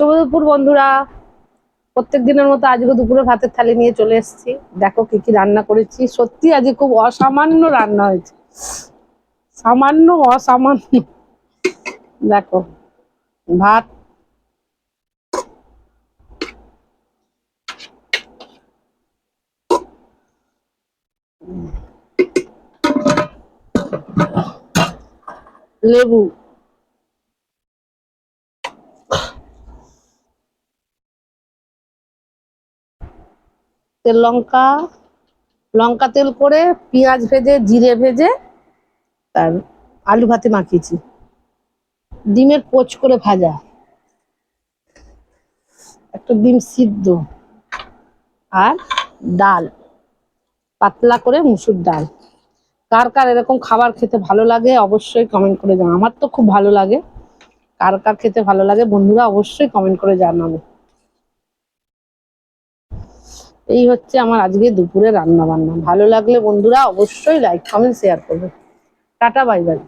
শুভ দুপুর বন্ধুরা। প্রত্যেক দিনের মতো আজকে দুপুরে ভাতের থালি নিয়ে চলে এসেছি। দেখো কি কি রান্না করেছি। সত্যি আজকে খুব অসামান্য রান্না হয়েছে, সামান্য অসামান্য। দেখো, ভাত, লেবু, তেল লঙ্কা, লঙ্কা তেল করে পেঁয়াজ ভেজে জিরে ভেজে তার আলু ভাতে মাখিয়েছি। ডিমের পোচ করে ভাজা, একটা ডিম সিদ্ধ, আর ডাল, পাতলা করে মুসুর ডাল। কার কার এরকম খাবার খেতে ভালো লাগে অবশ্যই কমেন্ট করে জানাও। আমার তো খুব ভালো লাগে। কার কার খেতে ভালো লাগে বন্ধুরা অবশ্যই কমেন্ট করে জানাবে। এই হচ্ছে আমার আজকে দুপুরে রান্না বান্না। ভালো লাগলে বন্ধুরা অবশ্যই লাইক কমেন্ট শেয়ার করবে। Tata, bye bye.